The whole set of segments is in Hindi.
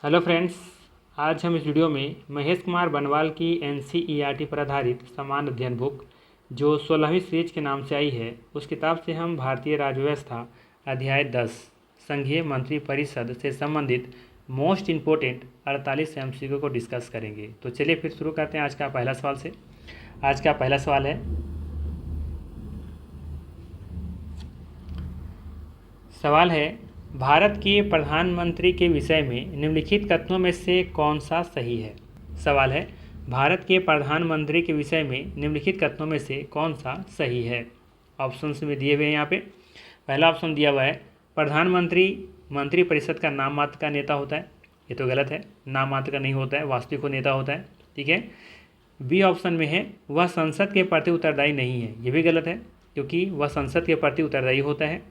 हेलो फ्रेंड्स, आज हम इस वीडियो में महेश कुमार बनवाल की NCERT पर आधारित समान अध्ययन बुक जो 16वीं सीरीज के नाम से आई है, उस किताब से हम भारतीय राज्य व्यवस्था अध्याय 10 संघीय मंत्री परिषद से संबंधित मोस्ट इम्पोर्टेंट 48 MCQ को डिस्कस करेंगे। तो चलिए फिर शुरू करते हैं आज का पहला सवाल से। आज का पहला सवाल है, भारत के प्रधानमंत्री के विषय में निम्नलिखित कथनों में से कौन सा सही है। सवाल है, भारत के प्रधानमंत्री के विषय में निम्नलिखित कथनों में से कौन सा सही है। ऑप्शंस में दिए हुए हैं यहाँ पे। पहला ऑप्शन दिया हुआ है, प्रधानमंत्री मंत्री परिषद का नाम मात्र का नेता होता है। ये तो गलत है, नाम मात्र का नहीं होता है, वास्तविक नेता होता है। ठीक है। बी ऑप्शन में है, वह संसद के प्रति उत्तरदायी नहीं है। ये भी गलत है, क्योंकि वह संसद के प्रति उत्तरदायी होता है।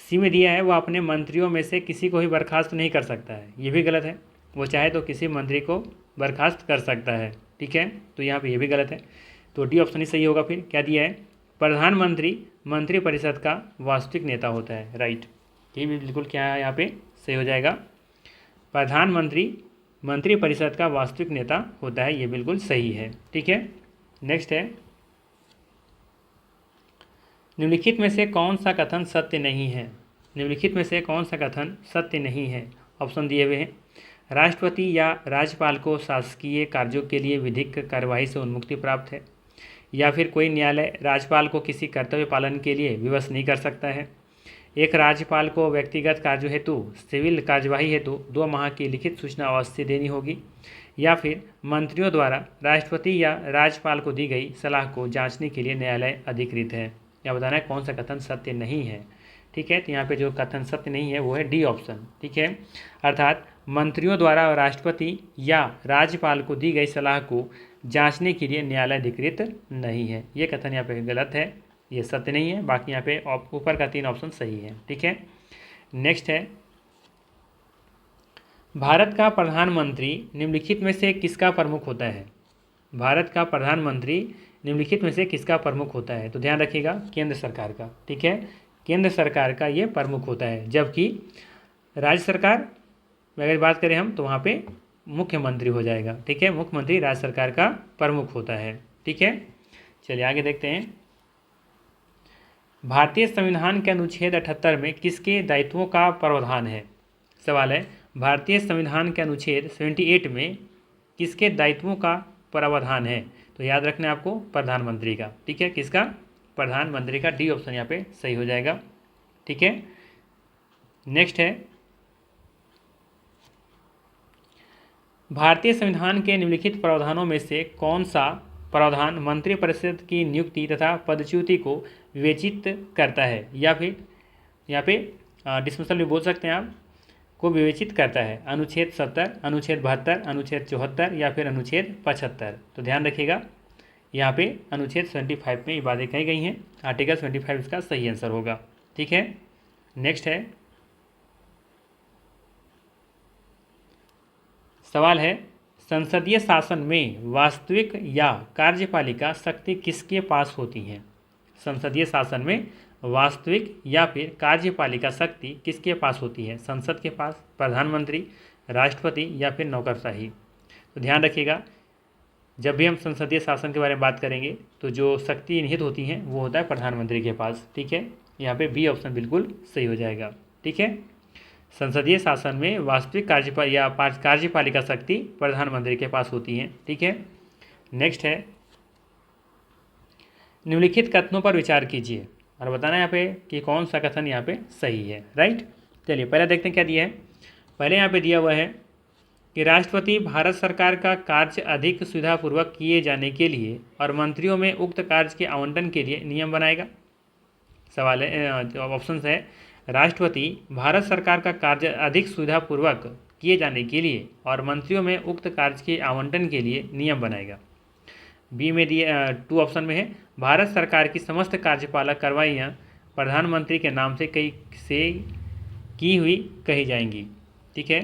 सी में दिया है, वह अपने मंत्रियों में से किसी को भी बर्खास्त नहीं कर सकता है। ये भी गलत है, वो चाहे तो किसी मंत्री को बर्खास्त कर सकता है। ठीक है, तो यहाँ पे ये भी गलत है। तो डी ऑप्शन ही सही होगा। फिर क्या दिया है, प्रधानमंत्री मंत्री परिषद का वास्तविक नेता होता है। राइट, ये भी बिल्कुल क्या है यहाँ पे सही हो जाएगा। प्रधानमंत्री मंत्री परिषद का वास्तविक नेता होता है, ये बिल्कुल सही है। ठीक है। नेक्स्ट है, निम्नलिखित में से कौन सा कथन सत्य नहीं है। निम्नलिखित में से कौन सा कथन सत्य नहीं है। ऑप्शन दिए हुए हैं, राष्ट्रपति या राज्यपाल को शासकीय कार्यों के लिए विधिक कार्यवाही से उन्मुक्ति प्राप्त है, या फिर कोई न्यायालय राज्यपाल को किसी कर्तव्य पालन के लिए विवश नहीं कर सकता है, एक राज्यपाल को व्यक्तिगत कार्यों हेतु सिविल कार्यवाही हेतु 2 माह की लिखित सूचना अवश्य देनी होगी, या फिर मंत्रियों द्वारा राष्ट्रपति या राज्यपाल को दी गई सलाह को जांचने के लिए न्यायालय अधिकृत है। या बताना है कौन सा कथन सत्य नहीं है। ठीक है, तो यहाँ पे जो कथन सत्य नहीं है वो है डी ऑप्शन। ठीक है, अर्थात मंत्रियों द्वारा राष्ट्रपति या राज्यपाल को दी गई सलाह को जांचने के लिए न्यायालय अधिकृत नहीं है। ये कथन यहाँ पे गलत है, ये सत्य नहीं है। बाकी यहाँ पे ऊपर का 3 ऑप्शन सही है। ठीक है। नेक्स्ट है, भारत का प्रधानमंत्री निम्नलिखित में से किसका प्रमुख होता है। भारत का प्रधानमंत्री निम्नलिखित में से किसका प्रमुख होता है। तो ध्यान रखिएगा, केंद्र सरकार का। ठीक है, केंद्र सरकार का ये प्रमुख होता है, जबकि राज्य सरकार में अगर बात करें हम तो वहाँ पे मुख्यमंत्री हो जाएगा। ठीक है, मुख्यमंत्री राज्य सरकार का प्रमुख होता है। ठीक है, चलिए आगे देखते हैं। भारतीय संविधान के अनुच्छेद 78 में किसके दायित्वों का प्रावधान है। सवाल है, भारतीय संविधान के अनुच्छेद 78 में किसके दायित्वों का प्रावधान है। तो याद रखना है आपको, प्रधानमंत्री का। ठीक है, किसका, प्रधानमंत्री का। डी ऑप्शन यहाँ पे सही हो जाएगा। ठीक है। नेक्स्ट है, भारतीय संविधान के निम्नलिखित प्रावधानों में से कौन सा प्रावधान मंत्री परिषद की नियुक्ति तथा पदच्युति को विवेचित करता है, या फिर यहाँ पे डिस्मिसल भी बोल सकते हैं आप, को विवेचित करता है। अनुच्छेद 70, अनुच्छेद 72, अनुच्छेद 74 या फिर अनुच्छेद 75। तो ध्यान रखिएगा, यहाँ पे अनुच्छेद 75 में ये बातें कही गई हैं। आर्टिकल 75 इसका सही आंसर होगा। ठीक है। नेक्स्ट है, सवाल है, संसदीय शासन में वास्तविक या कार्यपालिका शक्ति किसके पास होती है। संसदीय शासन में वास्तविक या फिर कार्यपालिका शक्ति किसके पास होती है। संसद के पास, प्रधानमंत्री, राष्ट्रपति या फिर नौकरशाही। तो ध्यान रखिएगा, जब भी हम संसदीय शासन के बारे में बात करेंगे तो जो शक्ति निहित होती हैं वो होता है प्रधानमंत्री के पास। ठीक है, यहाँ पे बी ऑप्शन बिल्कुल सही हो जाएगा। ठीक है, संसदीय शासन में वास्तविक कार्यपालिका शक्ति प्रधानमंत्री के पास होती हैं। ठीक है। नेक्स्ट है, निम्नलिखित कथनों पर विचार कीजिए और बताना यहाँ पे कि कौन सा कथन यहाँ पे सही है। राइट, चलिए पहले देखते हैं क्या दिया है। पहले यहाँ पे दिया हुआ है कि राष्ट्रपति भारत सरकार का कार्य अधिक सुविधापूर्वक किए जाने के लिए और मंत्रियों में उक्त कार्य के आवंटन के लिए नियम बनाएगा। सवाल है, ऑप्शन है, राष्ट्रपति भारत सरकार का कार्य अधिक सुविधापूर्वक किए जाने के लिए और मंत्रियों में उक्त कार्य के आवंटन के लिए नियम बनाएगा। बी में दिए 2 ऑप्शन में है, भारत सरकार की समस्त कार्यपालक कार्रवाइयाँ प्रधानमंत्री के नाम से की हुई कही जाएंगी। ठीक है,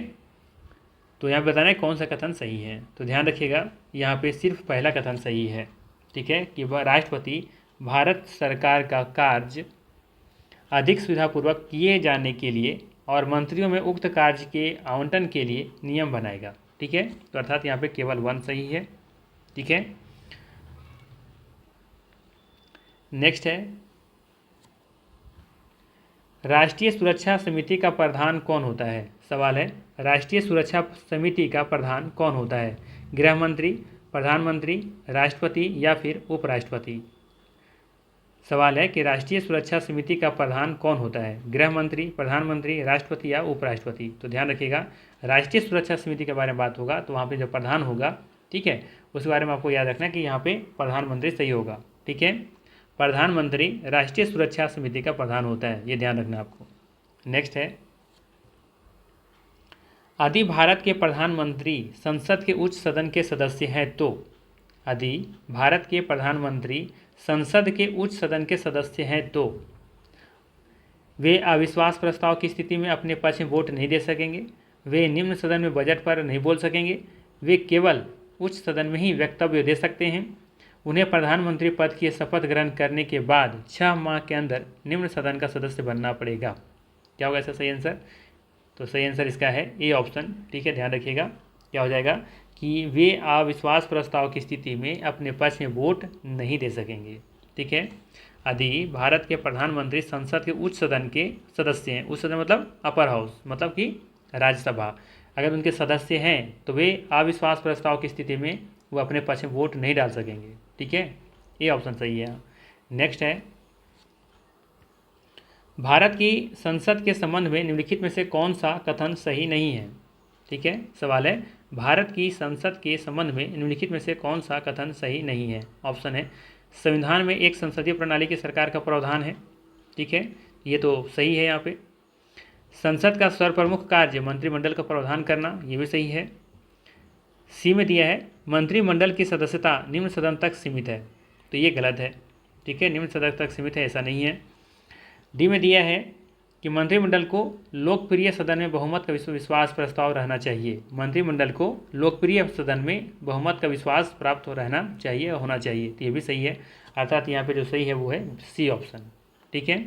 तो यहाँ पे बताना है कौन सा कथन सही है। तो ध्यान रखिएगा, यहाँ पे सिर्फ पहला कथन सही है। ठीक है, कि वह राष्ट्रपति भारत सरकार का कार्य अधिक सुविधापूर्वक किए जाने के लिए और मंत्रियों में उक्त कार्य के आवंटन के लिए नियम बनाएगा। ठीक है, तो अर्थात यहाँ पे केवल 1 सही है। ठीक है, नेक्स्ट है राष्ट्रीय सुरक्षा समिति का प्रधान कौन होता है। सवाल है राष्ट्रीय सुरक्षा समिति का प्रधान कौन होता है। गृह मंत्री, प्रधानमंत्री, राष्ट्रपति या फिर उपराष्ट्रपति। सवाल है कि राष्ट्रीय सुरक्षा समिति का प्रधान कौन होता है। गृह मंत्री, प्रधानमंत्री, राष्ट्रपति या उपराष्ट्रपति। तो ध्यान रखिएगा, राष्ट्रीय सुरक्षा समिति के बारे में बात होगा तो वहाँ पे जो प्रधान होगा, ठीक है, उस बारे में आपको याद रखना है कि यहाँ पे प्रधानमंत्री सही होगा। ठीक है, प्रधानमंत्री राष्ट्रीय सुरक्षा समिति का प्रधान होता है, ये ध्यान रखना आपको। नेक्स्ट है यदि भारत के प्रधानमंत्री संसद के उच्च सदन के सदस्य हैं तो। यदि भारत के प्रधानमंत्री संसद के उच्च सदन के सदस्य हैं तो वे अविश्वास प्रस्ताव की स्थिति में अपने पक्ष में वोट नहीं दे सकेंगे, वे निम्न सदन में बजट पर नहीं बोल सकेंगे, वे केवल उच्च सदन में ही वक्तव्य दे सकते हैं, उन्हें प्रधानमंत्री पद की शपथ ग्रहण करने के बाद 6 माह के अंदर निम्न सदन का सदस्य बनना पड़ेगा। क्या होगा इसका सही आंसर। तो सही आंसर इसका है ए ऑप्शन। ठीक है, ध्यान रखिएगा क्या हो जाएगा कि वे अविश्वास प्रस्ताव की स्थिति में अपने पक्ष में वोट नहीं दे सकेंगे। ठीक है, यदि भारत के प्रधानमंत्री संसद के उच्च सदन के सदस्य हैं, उच्च सदन मतलब अपर हाउस, मतलब कि राज्यसभा, अगर उनके सदस्य हैं तो वे अविश्वास प्रस्ताव की स्थिति में वो अपने पक्ष में वोट नहीं डाल सकेंगे। ठीक है, ये ऑप्शन सही है। नेक्स्ट है भारत की संसद के संबंध में निम्नलिखित में से कौन सा कथन सही नहीं है। ठीक है, सवाल है भारत की संसद के संबंध में निम्नलिखित में से कौन सा कथन सही नहीं है। ऑप्शन है संविधान में एक संसदीय प्रणाली की सरकार का प्रावधान है। ठीक है, ये तो सही है। यहाँ पे संसद का सर्वप्रमुख कार्य मंत्रिमंडल का प्रावधान करना, ये भी सही है। सी में दिया है मंत्रिमंडल की सदस्यता निम्न सदन तक सीमित है, तो ये गलत है। ठीक है, निम्न सदन तक सीमित है, ऐसा नहीं है। डी में दिया है कि मंत्रिमंडल को लोकप्रिय सदन में बहुमत का विश्वास प्रस्ताव रहना चाहिए। मंत्रिमंडल को लोकप्रिय सदन में बहुमत का विश्वास प्राप्त हो रहना चाहिए, होना चाहिए, तो ये भी सही है। अर्थात यहाँ पे जो सही है वो है सी ऑप्शन। ठीक है,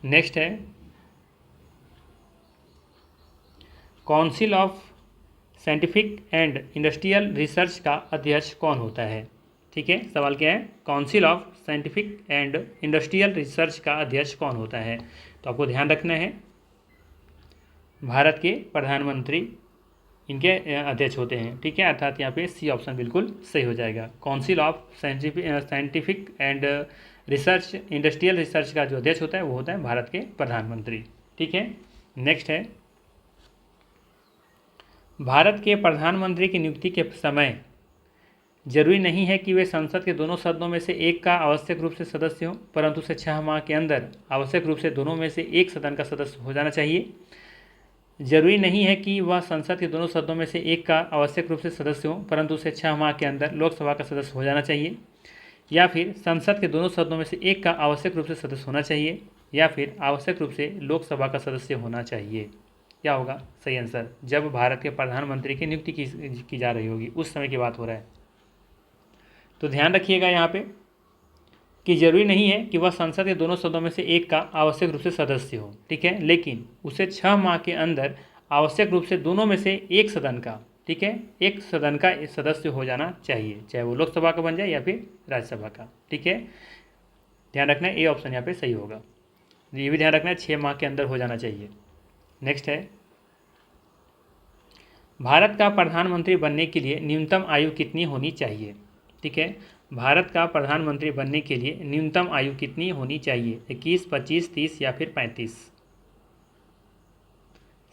नेक्स्ट है council of scientific and industrial research का अध्यक्ष कौन होता है। ठीक है, सवाल क्या है, council of scientific and industrial research का अध्यक्ष कौन होता है। तो आपको ध्यान रखना है भारत के प्रधानमंत्री इनके अध्यक्ष होते हैं। ठीक है, अर्थात यहाँ पे सी ऑप्शन बिल्कुल सही हो जाएगा। Council of scientific and research industrial research का जो अध्यक्ष होता है वो होता है भारत के प्रधानमंत्री। ठीक है, नेक्स्ट है भारत के प्रधानमंत्री की नियुक्ति के समय जरूरी नहीं है कि वे संसद के दोनों सदनों में से एक का आवश्यक रूप से सदस्य हो, परंतु उसे 6 माह के अंदर आवश्यक रूप से दोनों में से एक सदन का सदस्य हो जाना चाहिए। जरूरी नहीं है कि वह संसद के दोनों सदनों में से एक का आवश्यक रूप से सदस्य हो, परंतु उसे 6 माह के अंदर लोकसभा का सदस्य हो जाना चाहिए। या फिर संसद के दोनों सदनों में से एक का आवश्यक रूप से सदस्य होना चाहिए, या फिर आवश्यक रूप से लोकसभा का सदस्य होना चाहिए। क्या होगा सही आंसर। जब भारत के प्रधानमंत्री की नियुक्ति की जा रही होगी उस समय की बात हो रहा है। तो ध्यान रखिएगा यहाँ पे कि जरूरी नहीं है कि वह संसद के दोनों सदनों में से एक का आवश्यक रूप से सदस्य हो। ठीक है, लेकिन उसे 6 माह के अंदर आवश्यक रूप से दोनों में से एक सदन का, ठीक है, एक सदन का सदस्य हो जाना चाहिए, चाहे वो लोकसभा का बन जाए या फिर राज्यसभा का। ठीक है, ध्यान रखना है ए ऑप्शन यहाँ पे सही होगा। ये भी ध्यान रखना है 6 माह के अंदर हो जाना चाहिए। नेक्स्ट है भारत का प्रधानमंत्री बनने के लिए न्यूनतम आयु कितनी होनी चाहिए। ठीक है, भारत का प्रधानमंत्री बनने के लिए न्यूनतम आयु कितनी होनी चाहिए, 21, 25, 30 या फिर 35।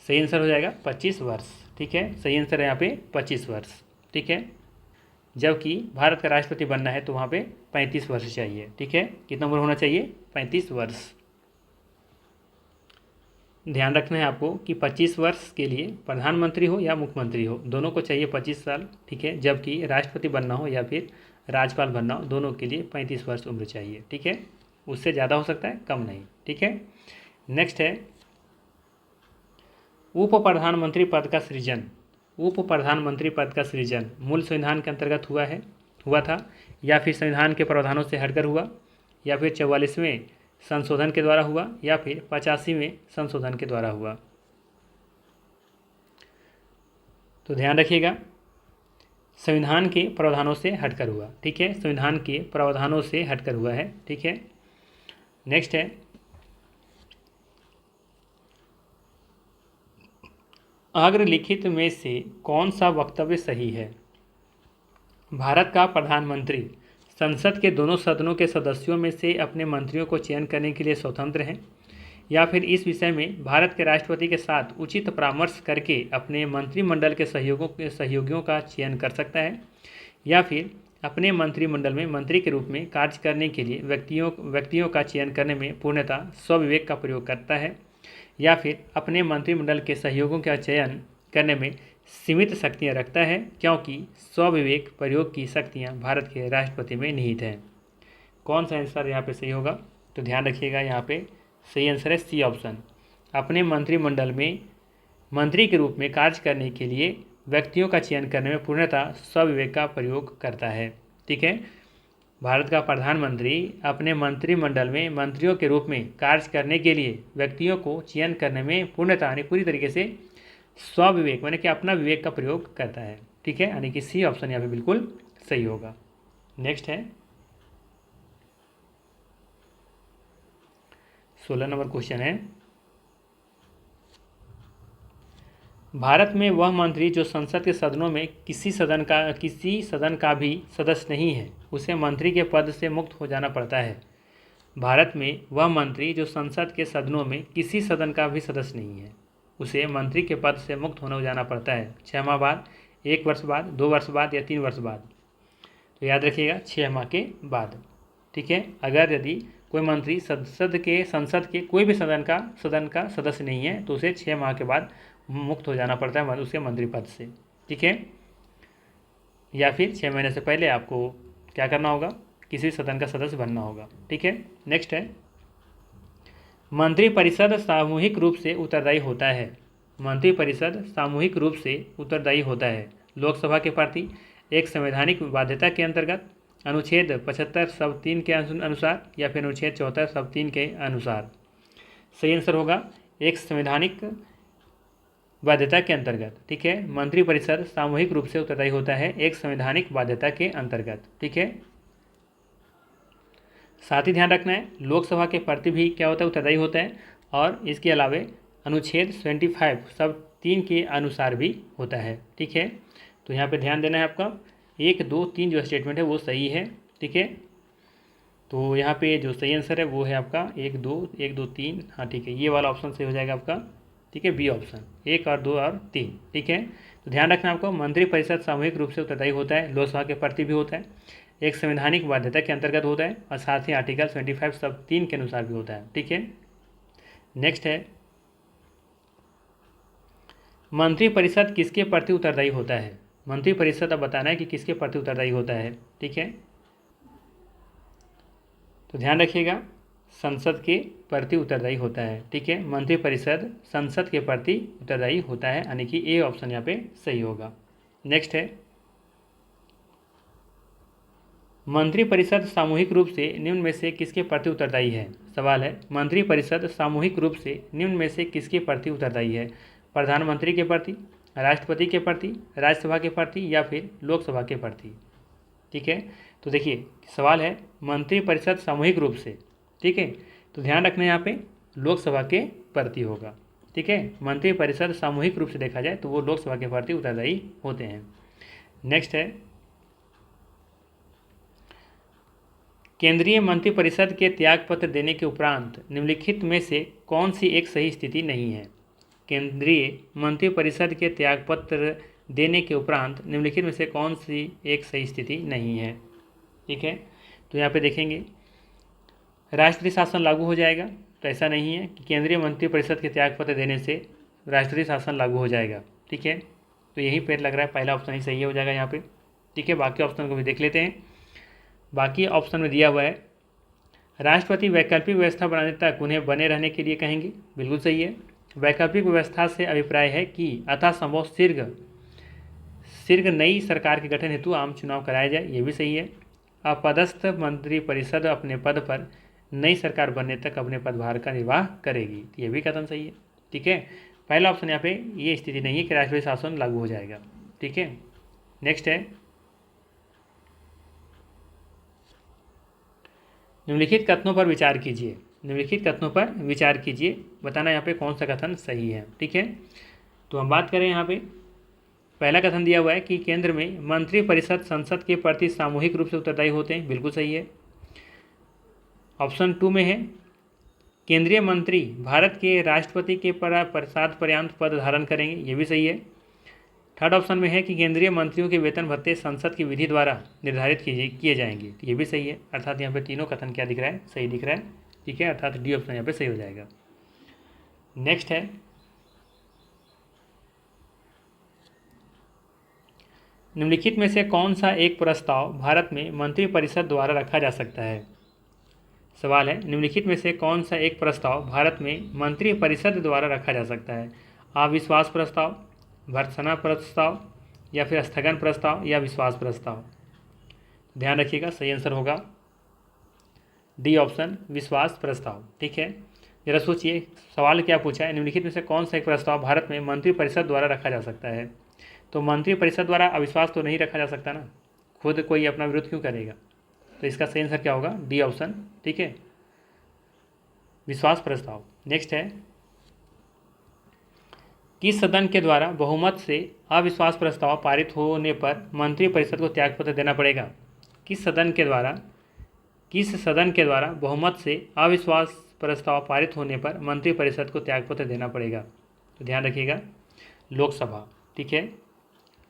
सही आंसर हो जाएगा 25 वर्ष। ठीक है, सही आंसर है यहाँ पे 25 वर्ष। ठीक है, जबकि भारत का राष्ट्रपति बनना है तो वहाँ पे 35 वर्ष चाहिए। ठीक है, कितना उम्र होना चाहिए, 35 वर्ष। ध्यान रखना है आपको कि 25 वर्ष के लिए प्रधानमंत्री हो या मुख्यमंत्री हो दोनों को चाहिए 25 साल। ठीक है, जबकि राष्ट्रपति बनना हो या फिर राज्यपाल बनना हो दोनों के लिए 35 वर्ष उम्र चाहिए। ठीक है, उससे ज़्यादा हो सकता है, कम नहीं। ठीक है, नेक्स्ट है उप प्रधानमंत्री पद का सृजन। उप प्रधानमंत्री पद का सृजन मूल संविधान के अंतर्गत हुआ था, या फिर संविधान के प्रावधानों से हटकर हुआ, या फिर 44वें संशोधन के द्वारा हुआ या फिर 85वें संशोधन के द्वारा हुआ। तो ध्यान रखिएगा, संविधान के प्रावधानों से हटकर हुआ। ठीक है, संविधान के प्रावधानों से हटकर हुआ है। ठीक है, नेक्स्ट है, अग्रलिखित में से कौन सा वक्तव्य सही है? भारत का प्रधानमंत्री संसद के दोनों सदनों के सदस्यों में से अपने मंत्रियों को चयन करने के लिए स्वतंत्र हैं, या फिर इस विषय में भारत के राष्ट्रपति के साथ उचित परामर्श करके अपने मंत्रिमंडल के सहयोगियों का चयन कर सकता है, या फिर अपने मंत्रिमंडल में मंत्री के रूप में कार्य करने के लिए व्यक्तियों का चयन करने में पूर्णतः स्वविवेक का प्रयोग करता है, या फिर अपने मंत्रिमंडल के सहयोगियों का चयन करने में सीमित शक्तियां रखता है, क्योंकि स्वविवेक प्रयोग की शक्तियां भारत के राष्ट्रपति में निहित हैं। कौन सा आंसर यहाँ पे सही होगा? तो ध्यान रखिएगा, यहाँ पे सही आंसर है सी ऑप्शन। अपने मंत्रिमंडल में मंत्री के रूप में कार्य करने के लिए व्यक्तियों का चयन करने में पूर्णतः स्वविवेक का प्रयोग करता है। ठीक है, भारत का प्रधानमंत्री अपने मंत्रिमंडल में मंत्रियों के रूप में कार्य करने के लिए व्यक्तियों को चयन करने में पूर्णतः यानी पूरी तरीके से स्वविवेक यानी कि अपना विवेक का प्रयोग करता है। ठीक है, यानी कि सी ऑप्शन यहाँ पे बिल्कुल सही होगा। नेक्स्ट है 16 नंबर क्वेश्चन है, भारत में वह मंत्री जो संसद के सदनों में किसी सदन का भी सदस्य नहीं है उसे मंत्री के पद से मुक्त हो जाना पड़ता है। भारत में वह मंत्री जो संसद के सदनों में किसी सदन का भी सदस्य नहीं है उसे मंत्री के पद से मुक्त होने हो जाना पड़ता है 6 माह बाद, 1 वर्ष बाद, 2 वर्ष बाद या 3 वर्ष बाद। तो याद रखिएगा 6 माह के बाद। ठीक है, अगर यदि कोई मंत्री संसद के कोई भी सदन का सदस्य नहीं है तो उसे 6 माह के बाद मुक्त हो जाना पड़ता है उसके मंत्री पद से। ठीक है, या फिर 6 महीने से पहले आपको क्या करना होगा, किसी सदन का सदस्य बनना होगा। ठीक है, नेक्स्ट है, मंत्रिपरिषद सामूहिक रूप से उत्तरदायी होता है। मंत्रिपरिषद सामूहिक रूप से उत्तरदायी होता है लोकसभा के प्रति एक संवैधानिक बाध्यता के अंतर्गत, अनुच्छेद 75 शब्द 3 के अनुसार या फिर अनुच्छेद 74 शब्द 3 के अनुसार। सही आंसर होगा एक संवैधानिक बाध्यता के अंतर्गत। ठीक है, मंत्रिपरिषद सामूहिक रूप से उत्तरदायी होता है एक संवैधानिक बाध्यता के अंतर्गत। ठीक है, साथ ही ध्यान रखना है लोकसभा के प्रति भी क्या होता है, उत्तरदायी होता है, और इसके अलावे अनुच्छेद 25 शब्द 3 के अनुसार भी होता है। ठीक है, तो यहाँ पे ध्यान देना है आपका 1, 2, 3 जो स्टेटमेंट है वो सही है। ठीक है, तो यहाँ पे जो सही आंसर है वो है आपका 1, 2, 3। हाँ ठीक है, ये वाला ऑप्शन सही हो जाएगा आपका। ठीक है, बी ऑप्शन 1 और 2 और 3। ठीक है, तो ध्यान रखना आपको मंत्रिपरिषद सामूहिक रूप से उत्तरदायी होता है, लोकसभा के प्रति भी होता है, एक संवैधानिक बाध्यता के अंतर्गत होता है, और साथ ही आर्टिकल 25 शब्द 3 के अनुसार भी होता है। ठीक है, नेक्स्ट है, मंत्रिपरिषद किसके प्रति उत्तरदायी होता है? मंत्रिपरिषद अब बताना है कि किसके प्रति उत्तरदायी होता है। ठीक है, तो ध्यान रखिएगा संसद के प्रति उत्तरदायी होता है। ठीक है, मंत्रिपरिषद संसद के प्रति उत्तरदायी होता है, यानी कि ए ऑप्शन यहाँ पे सही होगा। नेक्स्ट है, मंत्रिपरिषद सामूहिक रूप से निम्न में से किसके प्रति उत्तरदायी है? सवाल है, मंत्रिपरिषद सामूहिक रूप से निम्न में से किसके प्रति उत्तरदायी है? प्रधानमंत्री के प्रति, राष्ट्रपति के प्रति, राज्यसभा के प्रति या फिर लोकसभा के प्रति? ठीक है, तो देखिए सवाल है मंत्रिपरिषद सामूहिक रूप से। ठीक है, तो ध्यान रखना यहाँ पे लोकसभा के प्रति होगा। ठीक है, मंत्रिपरिषद सामूहिक रूप से देखा जाए तो वो लोकसभा के प्रति उत्तरदायी होते हैं। नेक्स्ट है, केंद्रीय मंत्रिपरिषद के त्यागपत्र देने के उपरांत निम्नलिखित में से कौन सी एक सही स्थिति नहीं है? केंद्रीय मंत्रिपरिषद के त्यागपत्र देने के उपरांत निम्नलिखित में से कौन सी एक सही स्थिति नहीं है? ठीक है, तो यहाँ पे देखेंगे राष्ट्रीय शासन लागू हो जाएगा, तो ऐसा नहीं है कि केंद्रीय मंत्रिपरिषद के त्यागपत्र देने से राष्ट्रीय शासन लागू हो जाएगा। ठीक है, तो यहीं पर लग रहा है पहला ऑप्शन ही सही हो जाएगा यहाँ पे। ठीक है, बाकी ऑप्शन को भी देख लेते हैं। बाकी ऑप्शन में दिया हुआ है राष्ट्रपति वैकल्पिक व्यवस्था बनाने तक उन्हें बने रहने के लिए कहेंगे, बिल्कुल सही है। वैकल्पिक व्यवस्था से अभिप्राय है कि अतः संभव शीघ्र नई सरकार के गठन हेतु आम चुनाव कराया जाए, ये भी सही है। अपदस्थ मंत्रिपरिषद अपने पद पर नई सरकार बनने तक अपने पदभार का निर्वाह करेगी। तो ये भी कथन सही है। ठीक है, पहला ऑप्शन यहाँ पे ये स्थिति नहीं है कि राष्ट्रपति शासन लागू हो जाएगा। ठीक है, नेक्स्ट है, निम्नलिखित कथनों पर विचार कीजिए। निम्नलिखित कथनों पर विचार कीजिए, बताना यहाँ पे कौन सा कथन सही है। ठीक है, तो हम बात करें यहाँ पे, पहला कथन दिया हुआ है कि केंद्र में मंत्रिपरिषद संसद के प्रति सामूहिक रूप से उत्तरदायी होते हैं, बिल्कुल सही है। ऑप्शन 2 में है केंद्रीय मंत्री भारत के राष्ट्रपति के प्रसाद पर्यंत पद धारण करेंगे, ये भी सही है। थर्ड ऑप्शन में है कि केंद्रीय मंत्रियों के वेतन भत्ते संसद की विधि द्वारा निर्धारित किए जाएंगे, तो ये भी सही है। अर्थात यहाँ पे तीनों कथन क्या दिख रहा है, सही दिख रहा है। ठीक है, अर्थात डी ऑप्शन यहाँ पे सही हो जाएगा। नेक्स्ट है, निम्नलिखित में से कौन सा एक प्रस्ताव भारत में मंत्रिपरिषद द्वारा रखा जा सकता है। सवाल है, निम्नलिखित में से कौन सा एक प्रस्ताव भारत में मंत्रिपरिषद द्वारा रखा जा सकता है। अविश्वास प्रस्ताव, भर्त्सना प्रस्ताव, या फिर स्थगन प्रस्ताव, या विश्वास प्रस्ताव। ध्यान रखिएगा, सही आंसर होगा डी ऑप्शन, विश्वास प्रस्ताव। ठीक है, जरा सोचिए सवाल क्या पूछा है, निम्नलिखित में से कौन सा एक प्रस्ताव भारत में मंत्रिपरिषद द्वारा रखा जा सकता है। तो मंत्रिपरिषद द्वारा अविश्वास तो नहीं रखा जा सकता ना, खुद कोई अपना विरोध क्यों करेगा। तो इसका सही आंसर क्या होगा, डी ऑप्शन। ठीक है, विश्वास प्रस्ताव। नेक्स्ट है, किस सदन के द्वारा बहुमत से अविश्वास प्रस्ताव पारित होने पर मंत्रिपरिषद को त्यागपत्र देना पड़ेगा। किस सदन के द्वारा बहुमत से अविश्वास प्रस्ताव पारित होने पर मंत्रिपरिषद को त्यागपत्र देना पड़ेगा। तो ध्यान रखिएगा, लोकसभा। ठीक है,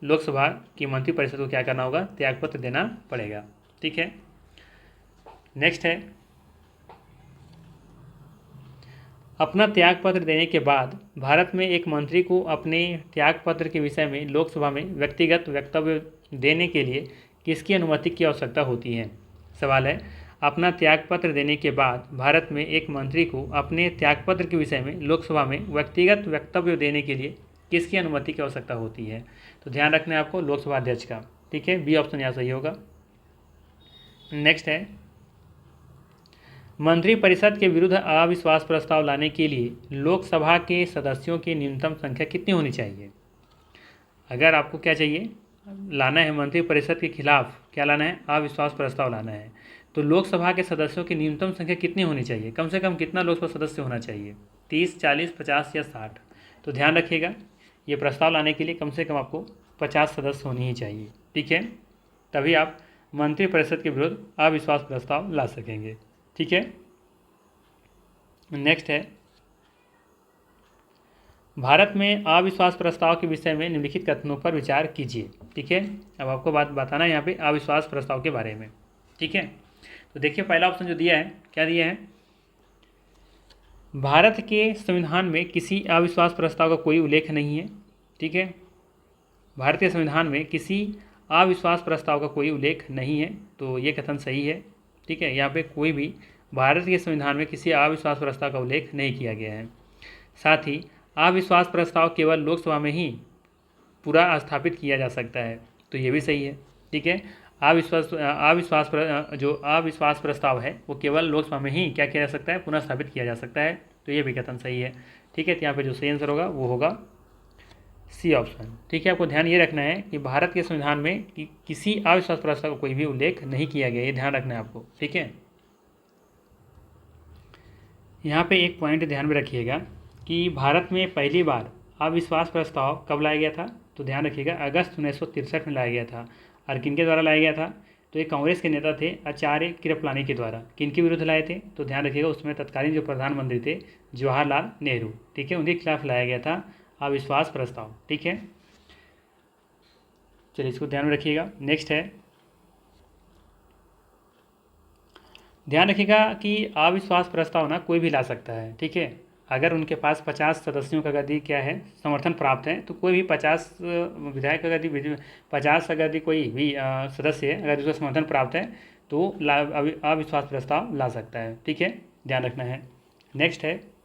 लोकसभा की मंत्रिपरिषद को क्या करना होगा, त्यागपत्र देना पड़ेगा। ठीक है, नेक्स्ट है, अपना त्यागपत्र देने के बाद भारत में एक मंत्री को अपने त्यागपत्र के विषय में लोकसभा में व्यक्तिगत वक्तव्य देने के लिए किसकी अनुमति की आवश्यकता होती है। सवाल है, अपना त्यागपत्र देने के बाद भारत में एक मंत्री को अपने त्यागपत्र के विषय में लोकसभा में व्यक्तिगत वक्तव्य देने के लिए किसकी अनुमति की आवश्यकता होती है। तो ध्यान रखना है आपको, लोकसभा अध्यक्ष का। ठीक है, बी ऑप्शन यहाँ सही होगा। नेक्स्ट है, मंत्रिपरिषद के विरुद्ध अविश्वास प्रस्ताव लाने के लिए लोकसभा के सदस्यों की न्यूनतम संख्या कितनी होनी चाहिए। अगर आपको क्या चाहिए, लाना है मंत्रिपरिषद के खिलाफ, क्या लाना है, अविश्वास प्रस्ताव लाना है, तो लोकसभा के सदस्यों की न्यूनतम संख्या कितनी होनी चाहिए, कम से कम कितना लोकसभा सदस्य होना चाहिए, 30, 40, 50 या 60। तो ध्यान रखिएगा, ये प्रस्ताव लाने के लिए कम से कम आपको 50 सदस्य होने ही चाहिए। ठीक है, तभी आप मंत्रिपरिषद के विरुद्ध अविश्वास प्रस्ताव ला सकेंगे। ठीक है, नेक्स्ट है, भारत में अविश्वास प्रस्ताव के विषय में निम्नलिखित कथनों पर विचार कीजिए। ठीक है, अब आपको बात बताना है यहाँ पे अविश्वास प्रस्ताव के बारे में। ठीक है, तो देखिए पहला ऑप्शन जो दिया है, क्या दिया है, भारत के संविधान में किसी अविश्वास प्रस्ताव का कोई उल्लेख नहीं है। ठीक है, भारतीय संविधान में किसी अविश्वास प्रस्ताव का कोई उल्लेख नहीं है, तो ये कथन सही है। ठीक है, यहाँ पे कोई भी भारत के संविधान में किसी अविश्वास प्रस्ताव का उल्लेख नहीं किया गया है। साथ ही अविश्वास प्रस्ताव केवल लोकसभा में ही पूरा स्थापित किया जा सकता है, तो ये भी सही है। ठीक है, जो अविश्वास प्रस्ताव है वो केवल लोकसभा में ही क्या किया जा सकता है, पुनः स्थापित किया जा सकता है, तो ये भी कथन सही है। ठीक है, तो यहाँ पे जो सही आंसर होगा वो होगा सी ऑप्शन। ठीक है, आपको ध्यान ये रखना है कि भारत के संविधान में किसी अविश्वास प्रस्ताव का कोई भी उल्लेख नहीं किया गया, ये ध्यान रखना है आपको। ठीक है, यहाँ पे एक पॉइंट ध्यान में रखिएगा कि भारत में पहली बार अविश्वास प्रस्ताव कब लाया गया था, तो ध्यान रखिएगा अगस्त 1963 में लाया गया था। और किनके द्वारा लाया गया था, तो ये कांग्रेस के नेता थे आचार्य कृपलानी के द्वारा। किनके विरुद्ध लाए थे, तो ध्यान रखिएगा उसमें तत्कालीन जो प्रधानमंत्री थे जवाहरलाल नेहरू। ठीक है, उनके खिलाफ लाया गया था अविश्वास प्रस्ताव। ठीक है, चलिए इसको ध्यान में रखिएगा। नेक्स्ट है, ध्यान रखिएगा कि अविश्वास प्रस्ताव ना कोई भी ला सकता है। ठीक है, अगर उनके पास 50 सदस्यों का यदि क्या है समर्थन प्राप्त है, तो कोई भी 50 विधायक अगर 50 अगर यदि कोई भी सदस्य अगर उसका समर्थन प्राप्त है तो अविश्वास प्रस्ताव ला सकता है। ठीक है, ध्यान रखना है। नेक्स्ट है,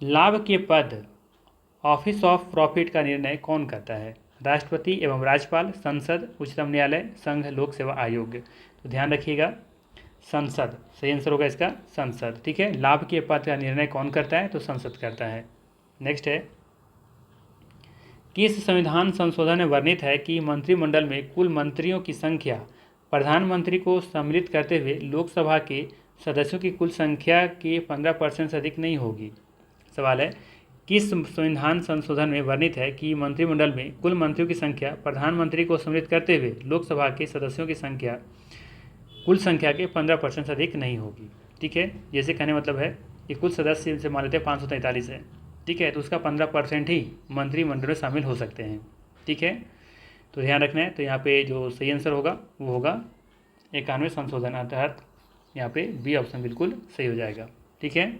लाभ के पद ऑफिस ऑफ प्रॉफिट का निर्णय कौन करता है, राष्ट्रपति एवं राज्यपाल, संसद, उच्चतम न्यायालय, संघ लोक सेवा आयोग। तो ध्यान रखिएगा संसद, सही आंसर होगा इसका संसद। ठीक है, लाभ के पद का निर्णय कौन करता है? तो संसद करता है। नेक्स्ट है, किस संविधान संशोधन में वर्णित है कि मंत्रिमंडल में कुल मंत्रियों की संख्या प्रधानमंत्री को सम्मिलित करते हुए लोकसभा के सदस्यों की कुल संख्या के 15% से अधिक नहीं होगी? सवाल है, किस संविधान संशोधन में वर्णित है कि मंत्रिमंडल में कुल मंत्रियों की संख्या प्रधानमंत्री को सम्मिलित करते हुए लोकसभा के सदस्यों की संख्या कुल संख्या के 15% से अधिक नहीं होगी? ठीक है, जैसे कहने मतलब है कि कुल सदस्य से मान लेते हैं 543 है, ठीक है, तो उसका 15% ही मंत्रिमंडल में शामिल हो सकते हैं। ठीक है, तो ध्यान रखना है। तो यहाँ पे जो सही आंसर होगा वो होगा 91 संशोधन, अर्थात यहाँ पे बी ऑप्शन बिल्कुल सही हो जाएगा। ठीक है,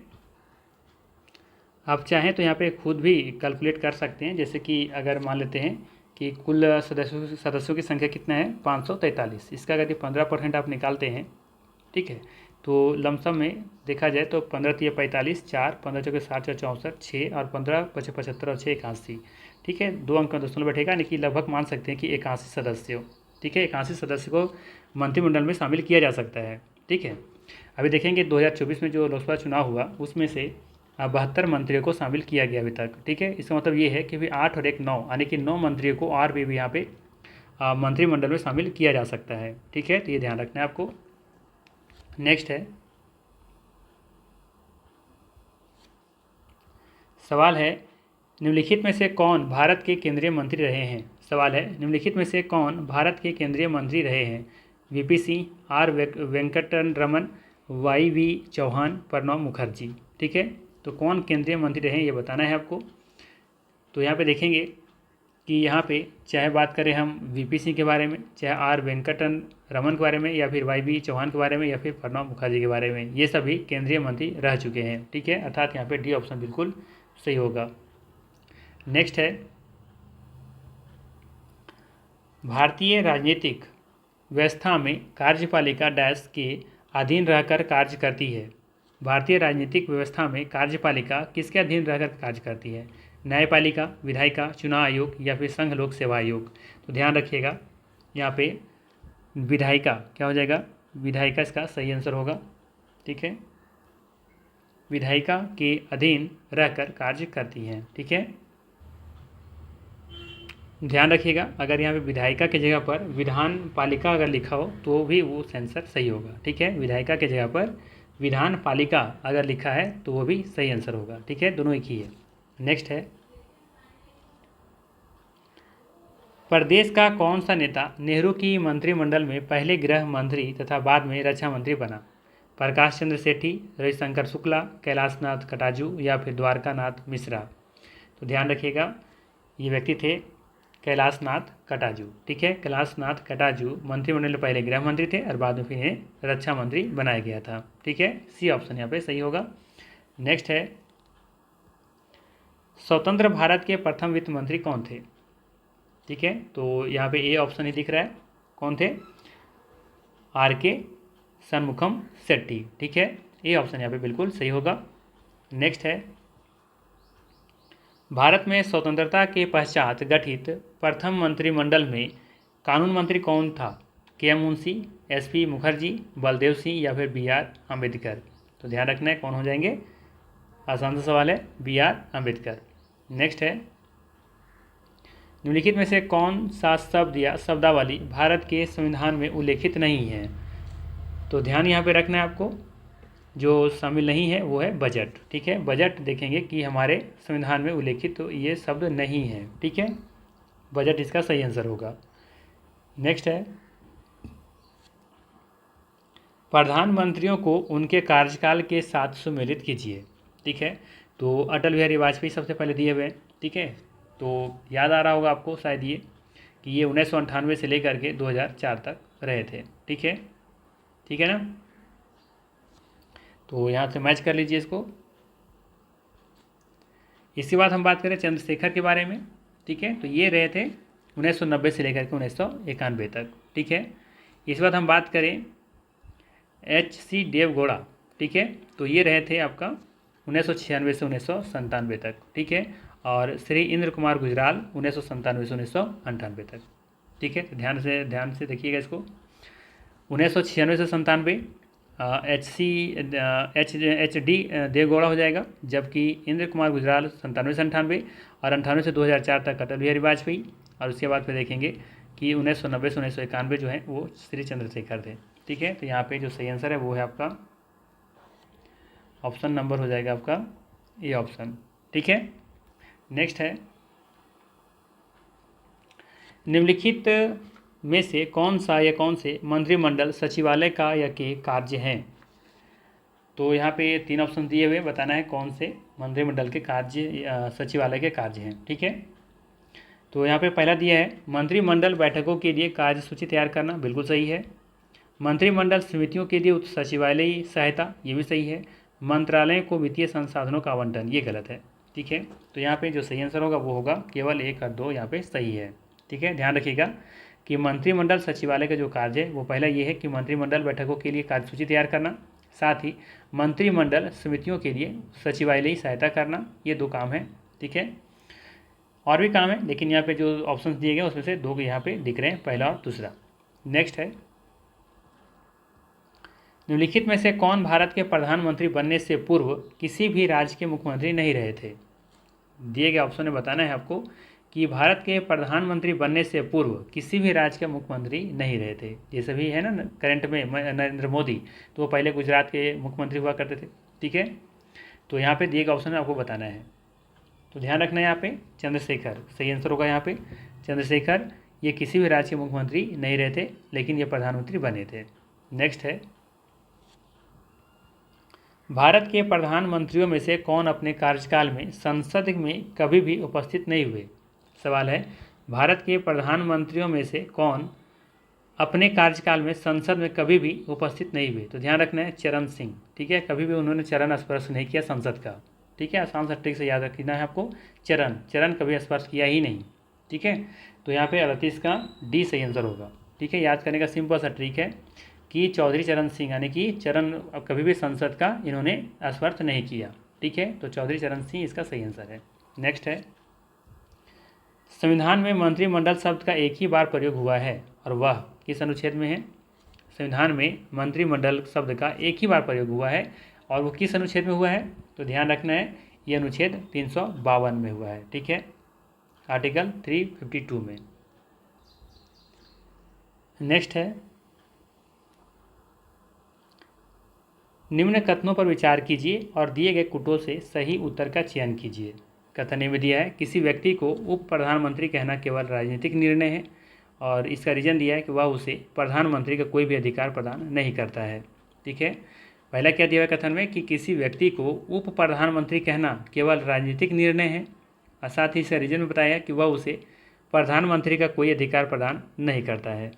आप चाहें तो यहाँ पे खुद भी कैलकुलेट कर सकते हैं, जैसे कि अगर मान लेते हैं कि कुल सदस्यों की संख्या कितना है 543, इसका अगर 15% आप निकालते हैं, ठीक है, तो लमसम में देखा जाए तो 15 45, 4 15 चौके 60 64, 6 और 15 75 और 6 81। ठीक है, 2 अंक का दशमलव बैठेगा, यानी कि लगभग मान सकते हैं कि 81 सदस्य हो। ठीक है, 81 सदस्य को मंत्रिमंडल में शामिल किया जा सकता है। ठीक है, अभी देखेंगे 2024 में जो लोकसभा चुनाव हुआ उसमें से 72 मंत्रियों को शामिल किया गया अभी तक। ठीक है, इसका मतलब ये है कि भी 8 और 1 9, यानी कि 9 मंत्रियों को और भी यहाँ पे मंत्रिमंडल में शामिल किया जा सकता है। ठीक है, तो ये ध्यान रखना है आपको। नेक्स्ट है, सवाल है, निम्नलिखित में से कौन भारत के केंद्रीय मंत्री रहे हैं? सवाल है, निम्नलिखित में से कौन भारत के केंद्रीय मंत्री रहे हैं? VP Singh, R Venkataraman, Y V Chauhan, Pranab Mukherjee. ठीक है, तो कौन केंद्रीय मंत्री रहे हैं ये बताना है आपको। तो यहाँ पे देखेंगे कि यहाँ पे चाहे बात करें हम वीपी सिंह के बारे में, चाहे आर वेंकटन रमन के बारे में, या फिर वाई वी चौहान के बारे में, या फिर प्रणब मुखर्जी के बारे में, ये सभी केंद्रीय मंत्री रह चुके हैं। ठीक है, अर्थात यहाँ पे डी ऑप्शन बिल्कुल सही होगा। नेक्स्ट है, भारतीय राजनीतिक व्यवस्था में कार्यपालिका डैश के अधीन रहकर कार्य करती है? भारतीय राजनीतिक व्यवस्था में कार्यपालिका किसके अधीन रहकर कार्य करती है? न्यायपालिका, विधायिका, चुनाव आयोग या फिर संघ लोक सेवा आयोग? तो ध्यान रखिएगा, यहाँ पे विधायिका क्या हो जाएगा? विधायिका इसका सही आंसर होगा। ठीक है, विधायिका के अधीन रहकर कार्य करती हैं। ठीक है, ध्यान रखिएगा, अगर यहाँ पे विधायिका की जगह पर विधान पालिका अगर लिखा हो तो भी वो आंसर सही होगा। ठीक है, विधायिका की जगह पर विधान पालिका अगर लिखा है तो वो भी सही आंसर होगा। ठीक है, दोनों एक ही है। नेक्स्ट है, प्रदेश का कौन सा नेता नेहरू की मंत्रिमंडल में पहले गृह मंत्री तथा बाद में रक्षा मंत्री बना? प्रकाश चंद्र सेठी, रविशंकर शुक्ला, कैलाशनाथ कटाजू या फिर द्वारकानाथ मिश्रा? तो ध्यान रखिएगा, ये व्यक्ति थे कैलाशनाथ कटाजू। ठीक है, कैलाशनाथ कटाजू मंत्रिमंडल में पहले गृह मंत्री थे और बाद में फिर इन्हें रक्षा मंत्री बनाया गया था। ठीक है, सी ऑप्शन यहाँ पे सही होगा। नेक्स्ट है, स्वतंत्र भारत के प्रथम वित्त मंत्री कौन थे? ठीक है, तो यहाँ पे ए ऑप्शन ही दिख रहा है, कौन थे? आर के षणमुखम शेट्टी। ठीक है, ए ऑप्शन यहाँ पे बिल्कुल सही होगा। नेक्स्ट है, भारत में स्वतंत्रता के पश्चात गठित प्रथम मंत्रिमंडल में कानून मंत्री कौन था? K M Munshi, S P Mukherjee, Baldev Singh या फिर बी आर अम्बेडकर? तो ध्यान रखना है कौन हो जाएंगे, आसान सा सवाल है, बी आर अम्बेडकर। नेक्स्ट है, निम्नलिखित में से कौन सा शब्द या शब्दावली भारत के संविधान में उल्लेखित नहीं है? तो ध्यान यहाँ पे रखना है आपको, जो शामिल नहीं है वो है बजट। ठीक है, बजट देखेंगे कि हमारे संविधान में उल्लेखित तो ये शब्द नहीं है। ठीक है, बजट इसका सही आंसर होगा। नेक्स्ट है, प्रधानमंत्रियों को उनके कार्यकाल के साथ सुमेलित कीजिए। ठीक है, तो अटल बिहारी वाजपेयी सबसे पहले दिए हुए। ठीक है, तो याद आ रहा होगा आपको शायद ये कि ये 1998 से लेकर के 2004 तक रहे थे। ठीक है, ठीक है ना, तो यहाँ से मैच कर लीजिए इसको। इसके बाद हम बात करें चंद्रशेखर के बारे में। ठीक है, तो ये रहे थे 1990 से लेकर के 1991 तक। ठीक है, इसके बाद हम बात करें H.C. देवगौड़ा। ठीक है, तो ये रहे थे आपका 1996 से 1997 तक। ठीक है, और श्री इंद्र कुमार गुजराल 1997 से 1998 तक। ठीक है, तो ध्यान से देखिएगा इसको, 1996 से 97, एच डी देवेगौड़ा हो जाएगा, जबकि इंद्र कुमार गुजराल 97 से 98 और 98 से 2004 तक अटल बिहारी वाजपेयी, और उसके बाद फिर देखेंगे कि 1990 से 1991 जो है वो श्री चंद्रशेखर थे। ठीक है, तो यहाँ पे जो सही आंसर है वो है आपका ऑप्शन नंबर हो जाएगा आपका ये ऑप्शन। ठीक है, नेक्स्ट है, निम्नलिखित में से कौन सा या कौन से मंत्रिमंडल सचिवालय का या के कार्य हैं। तो यहाँ पे 3 ऑप्शन दिए हुए, बताना है कौन से मंत्रिमंडल के कार्य सचिवालय के कार्य हैं। ठीक है, तो यहाँ पे पहला दिया है मंत्रिमंडल बैठकों के लिए कार्यसूची तैयार करना, बिल्कुल सही है। मंत्रिमंडल समितियों के लिए सचिवालयी सहायता, ये भी सही है। मंत्रालय को वित्तीय संसाधनों का आवंटन, ये गलत है। ठीक है, तो यहाँ पे जो सही आंसर होगा वो होगा केवल 1 और 2 यहाँ पे सही है। ठीक है, ध्यान रखिएगा कि मंत्रिमंडल सचिवालय का जो कार्य है वो पहला ये है कि मंत्रिमंडल बैठकों के लिए कार्यसूची तैयार करना, साथ ही मंत्रिमंडल समितियों के लिए सचिवालयी सहायता करना, ये 2 काम है। ठीक है, और भी काम है, लेकिन यहाँ पे जो ऑप्शन दिए गए उसमें से 2 यहाँ पे दिख रहे हैं, पहला और दूसरा। नेक्स्ट है, निम्नलिखित में से कौन भारत के प्रधानमंत्री बनने से पूर्व किसी भी राज्य के मुख्यमंत्री नहीं रहे थे। दिए गए ऑप्शन में बताना है आपको कि भारत के प्रधानमंत्री बनने से पूर्व किसी भी राज्य के मुख्यमंत्री नहीं रहे थे। जैसे भी है ना करंट में नरेंद्र मोदी, तो वो पहले गुजरात के मुख्यमंत्री हुआ करते थे। ठीक है, तो यहाँ पे दिए गए ऑप्शन में आपको बताना है, तो ध्यान रखना है यहाँ पे चंद्रशेखर सही आंसर होगा। यहाँ पे चंद्रशेखर ये किसी भी राज्य के मुख्यमंत्री नहीं रहे थे, लेकिन ये प्रधानमंत्री बने थे। नेक्स्ट है, भारत के प्रधानमंत्रियों में से कौन अपने कार्यकाल में संसद में कभी भी उपस्थित नहीं हुए। सवाल है, भारत के प्रधानमंत्रियों में से कौन अपने कार्यकाल में संसद में कभी भी उपस्थित नहीं हुए। तो ध्यान रखना है चरण सिंह। ठीक है, कभी भी उन्होंने चरण स्पर्श नहीं किया संसद का। ठीक है, आसान सा ट्रिक से याद रखना है आपको, चरण कभी स्पर्श किया ही नहीं। ठीक है, तो यहाँ पे 38 का डी सही आंसर होगा। ठीक है, याद करने का सिंपल सा ट्रिक है कि चौधरी चरण सिंह यानी कि चरण कभी भी संसद का इन्होंने स्पर्श नहीं किया। ठीक है, तो चौधरी चरण सिंह इसका सही आंसर है। नेक्स्ट है, संविधान में मंत्रिमंडल शब्द का एक ही बार प्रयोग हुआ है और वह किस अनुच्छेद में है। संविधान में मंत्रिमंडल शब्द का एक ही बार प्रयोग हुआ है और वो किस अनुच्छेद में हुआ है। तो ध्यान रखना है ये अनुच्छेद 352 में हुआ है। ठीक है, आर्टिकल 352 में। नेक्स्ट है, निम्न कथनों पर विचार कीजिए और दिए गए कुटों से सही उत्तर का चयन कीजिए। कथन ये दिया है, किसी व्यक्ति को उप प्रधानमंत्री कहना केवल राजनीतिक निर्णय है, और इसका रीजन दिया है कि वह उसे प्रधानमंत्री का कोई भी अधिकार प्रदान नहीं करता है। ठीक है, पहला क्या दिया है कथन में कि किसी व्यक्ति को उप प्रधानमंत्री कहना केवल राजनीतिक निर्णय है, और साथ ही इसका रीजन में बताया कि वह उसे प्रधानमंत्री का कोई अधिकार प्रदान नहीं करता है।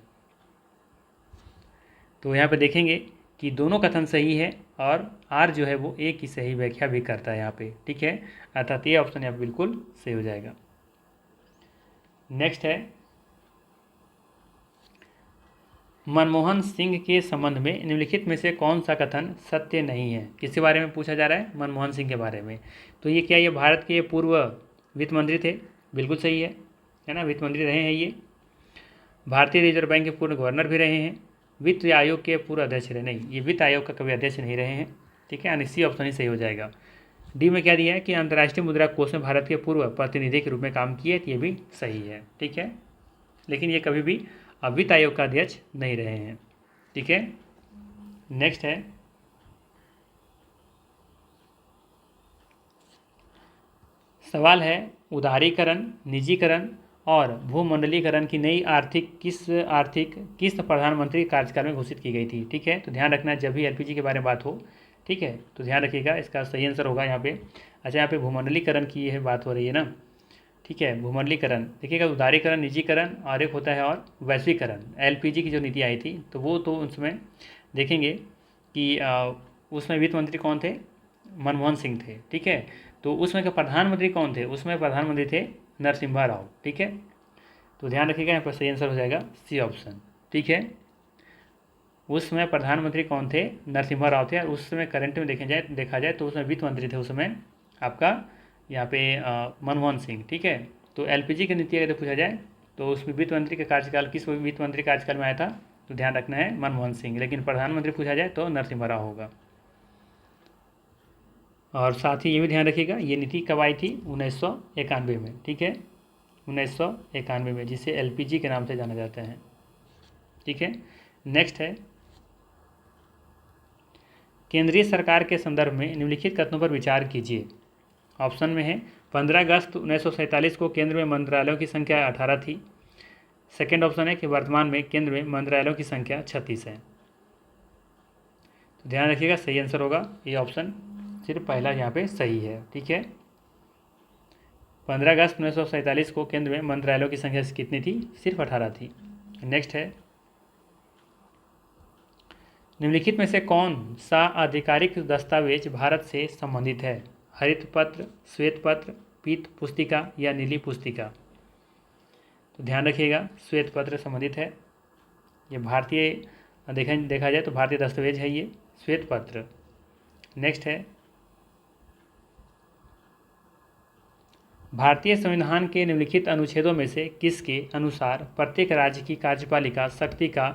तो यहाँ पे देखेंगे कि दोनों कथन सही है और आर जो है वो एक ही सही व्याख्या भी करता है यहाँ पे। ठीक है, अर्थात ये ऑप्शन यहाँ पे बिल्कुल सही हो जाएगा। नेक्स्ट है, मनमोहन सिंह के संबंध में निम्नलिखित में से कौन सा कथन सत्य नहीं है। किसके बारे में पूछा जा रहा है, मनमोहन सिंह के बारे में। तो ये क्या, ये भारत के पूर्व वित्त मंत्री थे, बिल्कुल सही है ना, वित्त मंत्री रहे हैं ये। भारतीय रिजर्व बैंक के पूर्व गवर्नर भी रहे हैं, वित्त आयोग के पूर्व अध्यक्ष रहे, नहीं ये वित्त आयोग का कभी अध्यक्ष नहीं रहे हैं। ठीक है, इसी ऑप्शन ही सही हो जाएगा। डी में क्या दिया है कि अंतर्राष्ट्रीय मुद्रा कोष में भारत के पूर्व प्रतिनिधि के रूप में काम किए, तो ये भी सही है। ठीक है, लेकिन ये कभी भी वित्त आयोग का अध्यक्ष नहीं रहे हैं। ठीक है, नेक्स्ट है, सवाल है उदारीकरण, निजीकरण और भूमंडलीकरण की नई आर्थिक किस्त प्रधानमंत्री कार्यकाल में घोषित की गई थी। ठीक है, तो ध्यान रखना जब भी एलपीजी के बारे में बात हो, ठीक है, तो ध्यान रखिएगा इसका सही आंसर होगा यहाँ पे। अच्छा, यहाँ पे भूमंडलीकरण की यह बात हो रही है ना। ठीक है, भूमंडलीकरण देखिएगा, उदारीकरण, निजीकरण और एक होता है और वैश्वीकरण। एलपीजी की जो नीति आई थी तो वो तो उसमें देखेंगे कि उसमें वित्त मंत्री कौन थे, मनमोहन सिंह थे। ठीक है, तो उसमें के प्रधानमंत्री कौन थे, उसमें प्रधानमंत्री थे नरसिम्हा राव। ठीक है, तो ध्यान रखिएगा यहाँ पर सही आंसर हो जाएगा सी ऑप्शन। ठीक है, उस समय प्रधानमंत्री कौन थे, नरसिम्हा राव थे। उस समय करंट में देखा जाए तो उसमें वित्त मंत्री थे उस समय आपका यहाँ पे मनमोहन सिंह। ठीक है, तो एलपीजी की नीति अगर पूछा जाए तो उसमें वित्त मंत्री का कार्यकाल किस वित्त मंत्री कार्यकाल में आया था, तो ध्यान रखना है मनमोहन सिंह, लेकिन प्रधानमंत्री पूछा जाए तो नरसिम्हा राव होगा। और साथ ही ये भी ध्यान रखिएगा, ये नीति कब आई थी? 1991 में, ठीक है, 1991 में, जिसे एलपीजी के नाम से जाना जाता है, ठीक है। नेक्स्ट है, केंद्रीय सरकार के संदर्भ में निम्नलिखित कथनों पर विचार कीजिए। ऑप्शन में है 15 अगस्त 1947 को केंद्र में मंत्रालयों की संख्या 18 थी। सेकेंड ऑप्शन है कि वर्तमान में केंद्र में मंत्रालयों की संख्या 36 है। तो ध्यान रखिएगा, सही आंसर होगा ये ऑप्शन, सिर्फ पहला यहाँ पे सही है, ठीक है। 15 अगस्त 1947 को केंद्र में मंत्रालयों की संख्या कितनी थी? सिर्फ 18 थी। नेक्स्ट है, निम्नलिखित में से कौन सा आधिकारिक दस्तावेज भारत से संबंधित है? हरित पत्र, श्वेत पत्र, पीत पुस्तिका या नीली पुस्तिका? तो ध्यान रखिएगा, श्वेत पत्र संबंधित है। ये भारतीय देखा जाए तो भारतीय दस्तावेज है ये श्वेत पत्र। नेक्स्ट है, भारतीय संविधान के निम्नलिखित अनुच्छेदों में से किसके अनुसार प्रत्येक राज्य की कार्यपालिका शक्ति का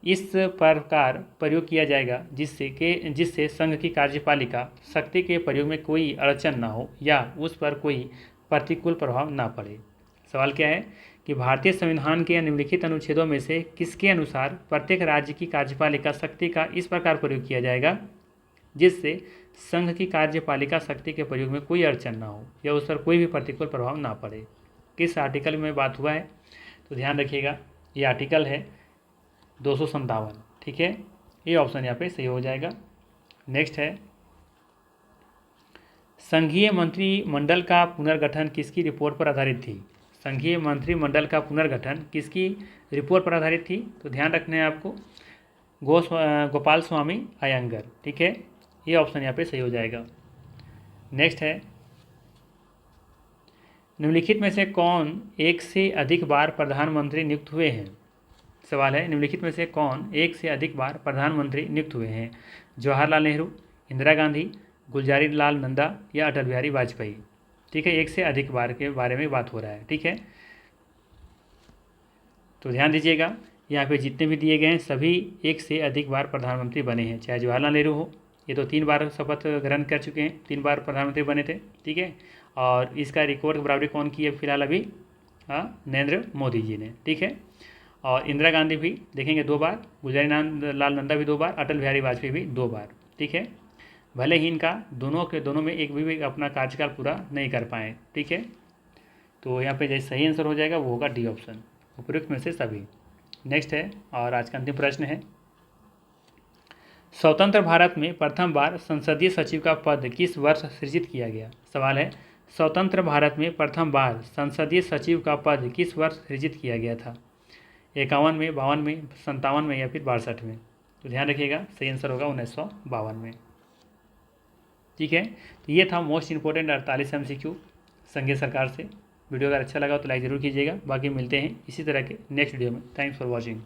इस प्रकार प्रयोग किया जाएगा जिससे संघ की कार्यपालिका शक्ति के प्रयोग में कोई अड़चन न हो या उस पर कोई प्रतिकूल प्रभाव न पड़े? सवाल क्या है कि भारतीय संविधान के निम्नलिखित अनुच्छेदों में से किसके अनुसार प्रत्येक राज्य की कार्यपालिका शक्ति का इस प्रकार प्रयोग किया जाएगा जिससे संघ की कार्यपालिका शक्ति के प्रयोग में कोई अड़चन ना हो या उस पर कोई भी प्रतिकूल प्रभाव ना पड़े? किस आर्टिकल में बात हुआ है? तो ध्यान रखिएगा, ये आर्टिकल है 257, ठीक है, ये ऑप्शन यहाँ पे सही हो जाएगा। नेक्स्ट है, संघीय मंत्रिमंडल का पुनर्गठन किसकी रिपोर्ट पर आधारित थी? संघीय मंत्रिमंडल का पुनर्गठन किसकी रिपोर्ट पर आधारित थी? तो ध्यान रखना है आपको, गोपाल स्वामी अयंगर, ठीक है, ये ऑप्शन यहाँ पे सही हो जाएगा। नेक्स्ट है, निम्नलिखित में से कौन एक से अधिक बार प्रधानमंत्री नियुक्त हुए हैं? सवाल है, निम्नलिखित में से कौन एक से अधिक बार प्रधानमंत्री नियुक्त हुए हैं? जवाहरलाल नेहरू, इंदिरा गांधी, गुलजारी लाल नंदा या अटल बिहारी वाजपेयी? ठीक है, एक से अधिक बार के बारे में बात हो रहा है, ठीक है। तो ध्यान दीजिएगा, यहाँ पे जितने भी दिए गए हैं सभी एक से अधिक बार प्रधानमंत्री बने हैं, चाहे जवाहरलाल नेहरू हो, ये तो 3 बार शपथ ग्रहण कर चुके हैं, 3 बार प्रधानमंत्री बने थे, ठीक है। और इसका रिकॉर्ड बराबरी कौन की है फिलहाल अभी? नरेंद्र मोदी जी ने, ठीक है। और इंदिरा गांधी भी देखेंगे 2 बार, गुलजारी लाल नंदा भी 2 बार, अटल बिहारी वाजपेयी भी 2 बार, ठीक है। भले ही इनका दोनों में एक भी अपना कार्यकाल पूरा नहीं कर पाए, ठीक है। तो यहाँ पे जैसे सही आंसर हो जाएगा वो होगा डी ऑप्शन, उपयुक्त में से सभी। नेक्स्ट है, और आज का अंतिम प्रश्न है, स्वतंत्र भारत में प्रथम बार संसदीय सचिव का पद किस वर्ष सृजित किया गया? सवाल है, स्वतंत्र भारत में प्रथम बार संसदीय सचिव का पद किस वर्ष सृजित किया गया था? 51 में, 52 में, 57 में या फिर 62 में? तो ध्यान रखिएगा, सही आंसर होगा 1952 में, ठीक है। तो ये था मोस्ट इंपॉर्टेंट 48 MCQ संघीय सरकार से। वीडियो अगर अच्छा लगा तो लाइक ज़रूर कीजिएगा। बाकी मिलते हैं इसी तरह के नेक्स्ट वीडियो में। Thanks for watching.